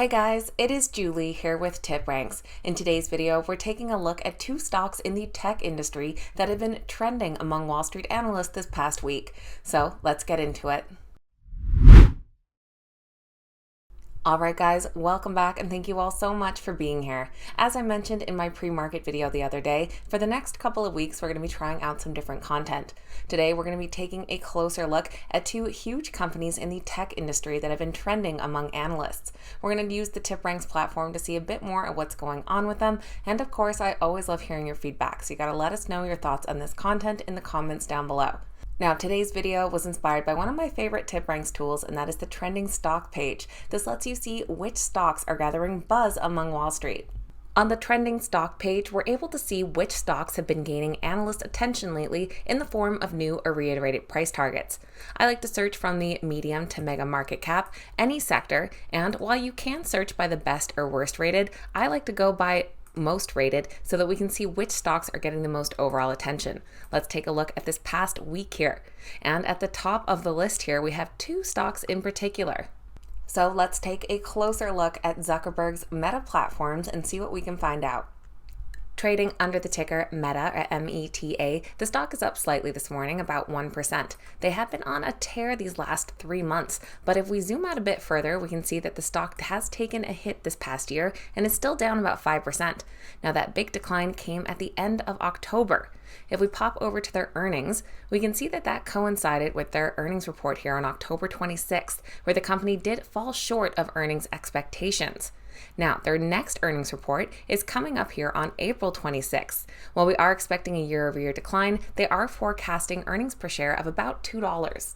Hey guys, it is Julie here with TipRanks. In today's video, we're taking a look at two stocks in the tech industry that have been trending among Wall Street analysts this past week. So let's get into it. Alright guys, welcome back and thank you all so much for being here. As I mentioned in my pre-market video the other day, for the next couple of weeks we're going to be trying out some different content. Today we're going to be taking a closer look at two huge companies in the tech industry that have been trending among analysts. We're going to use the TipRanks platform to see a bit more of what's going on with them, and of course I always love hearing your feedback, so you gotta let us know your thoughts on this content in the comments down below. Now, today's video was inspired by one of my favorite TipRanks tools, and that is the Trending Stock page. This lets you see which stocks are gathering buzz among Wall Street. On the Trending Stock page, we're able to see which stocks have been gaining analyst attention lately in the form of new or reiterated price targets. I like to search from the medium to mega market cap, any sector, and while you can search by the best or worst rated, I like to go by most rated so that we can see which stocks are getting the most overall attention. Let's take a look at this past week here. And at the top of the list here, we have two stocks in particular. So let's take a closer look at Zuckerberg's Meta platforms and see what we can find out. Trading under the ticker META, or M-E-T-A, the stock is up slightly this morning, about 1%. They have been on a tear these last 3 months, but if we zoom out a bit further, we can see that the stock has taken a hit this past year and is still down about 5%. Now that big decline came at the end of October. If we pop over to their earnings, we can see that that coincided with their earnings report here on October 26th, where the company did fall short of earnings expectations. Now, their next earnings report is coming up here on April 26th. While we are expecting a year-over-year decline, they are forecasting earnings per share of about $2.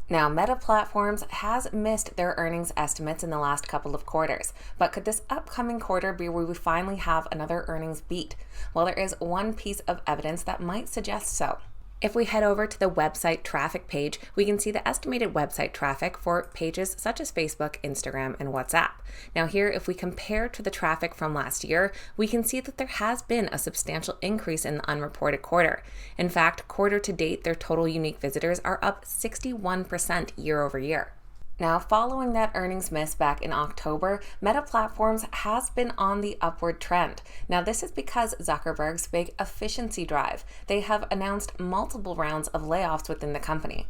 Now, Meta Platforms has missed their earnings estimates in the last couple of quarters, but could this upcoming quarter be where we finally have another earnings beat? Well, there is one piece of evidence that might suggest so. If we head over to the website traffic page, we can see the estimated website traffic for pages such as Facebook, Instagram, and WhatsApp. Now here, if we compare to the traffic from last year, we can see that there has been a substantial increase in the unreported quarter. In fact, quarter to date, their total unique visitors are up 61% year over year. Now, following that earnings miss back in October, Meta Platforms has been on the upward trend. Now, this is because Zuckerberg's big efficiency drive. They have announced multiple rounds of layoffs within the company.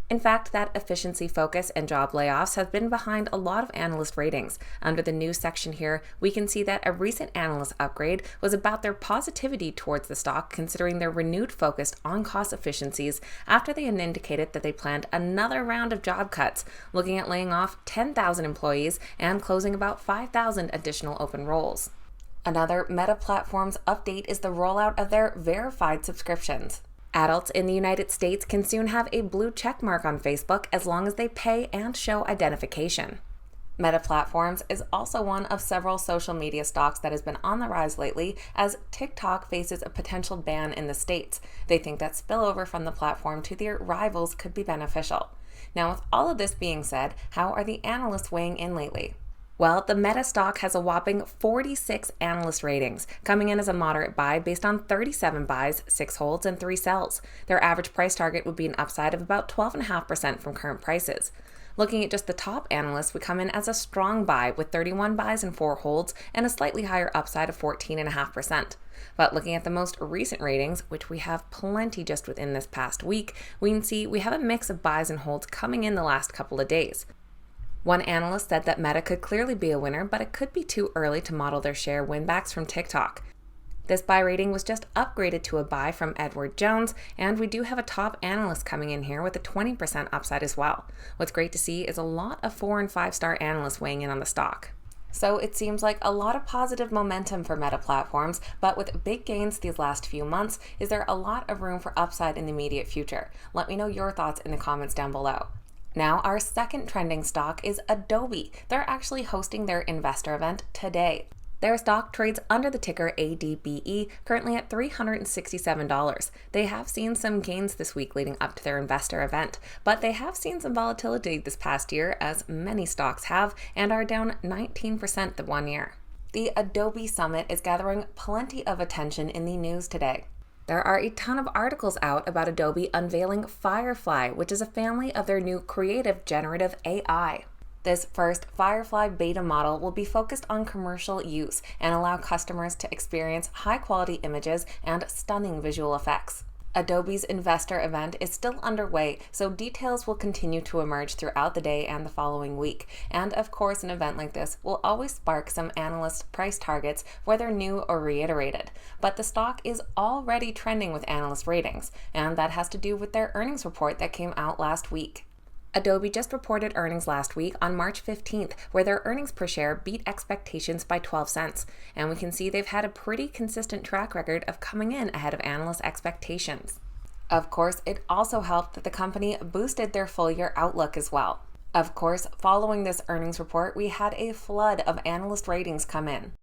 In fact, that efficiency focus and job layoffs have been behind a lot of analyst ratings. Under the news section here, we can see that a recent analyst upgrade was about their positivity towards the stock, considering their renewed focus on cost efficiencies after they had indicated that they planned another round of job cuts, looking at laying off 10,000 employees and closing about 5,000 additional open roles. Another Meta Platforms update is the rollout of their verified subscriptions. Adults in the United States can soon have a blue check mark on Facebook as long as they pay and show identification. Meta Platforms is also one of several social media stocks that has been on the rise lately as TikTok faces a potential ban in the States. They think that spillover from the platform to their rivals could be beneficial. Now, with all of this being said, how are the analysts weighing in lately? Well, the Meta stock has a whopping 46 analyst ratings, coming in as a moderate buy based on 37 buys, 6 holds, and 3 sells. Their average price target would be an upside of about 12.5% from current prices. Looking at just the top analysts, we come in as a strong buy with 31 buys and 4 holds and a slightly higher upside of 14.5%. But looking at the most recent ratings, which we have plenty just within this past week, we can see we have a mix of buys and holds coming in the last couple of days. One analyst said that Meta could clearly be a winner, but it could be too early to model their share winbacks from TikTok. This buy rating was just upgraded to a buy from Edward Jones, and we do have a top analyst coming in here with a 20% upside as well. What's great to see is a lot of 4- and 5-star analysts weighing in on the stock. So it seems like a lot of positive momentum for Meta Platforms, but with big gains these last few months, is there a lot of room for upside in the immediate future? Let me know your thoughts in the comments down below. Now, our second trending stock is Adobe. They're actually hosting their investor event today. Their stock trades under the ticker ADBE, currently at $367. They have seen some gains this week leading up to their investor event, but they have seen some volatility this past year, as many stocks have, and are down 19% the 1 year. The Adobe Summit is gathering plenty of attention in the news today. There are a ton of articles out about Adobe unveiling Firefly, which is a family of their new creative generative AI. This first Firefly beta model will be focused on commercial use and allow customers to experience high-quality images and stunning visual effects. Adobe's investor event is still underway, so details will continue to emerge throughout the day and the following week. And of course, an event like this will always spark some analyst price targets, whether new or reiterated. But the stock is already trending with analyst ratings, and that has to do with their earnings report that came out last week. Adobe just reported earnings last week on March 15th, where their earnings per share beat expectations by 12 cents. And we can see they've had a pretty consistent track record of coming in ahead of analyst expectations. Of course, it also helped that the company boosted their full-year outlook as well. Of course, following this earnings report, we had a flood of analyst ratings come in.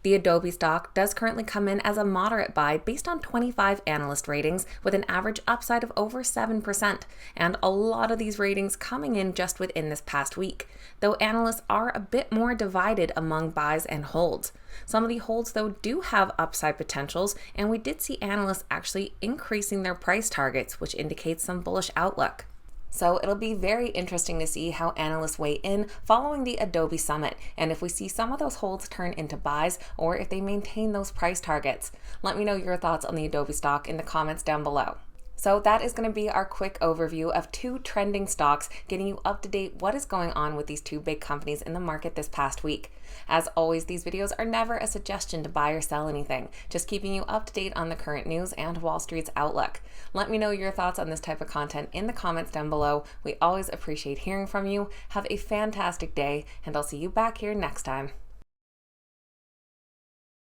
The Adobe stock does currently come in as a moderate buy based on 25 analyst ratings with an average upside of over 7%, and a lot of these ratings coming in just within this past week, though analysts are a bit more divided among buys and holds. Some of the holds, though, do have upside potentials, and we did see analysts actually increasing their price targets, which indicates some bullish outlook. So it'll be very interesting to see how analysts weigh in following the Adobe Summit, and if we see some of those holds turn into buys or if they maintain those price targets. Let me know your thoughts on the Adobe stock in the comments down below. So that is going to be our quick overview of two trending stocks, getting you up to date what is going on with these two big companies in the market this past week. As always, these videos are never a suggestion to buy or sell anything, just keeping you up to date on the current news and Wall Street's outlook. Let me know your thoughts on this type of content in the comments down below. We always appreciate hearing from you. Have a fantastic day, and I'll see you back here next time.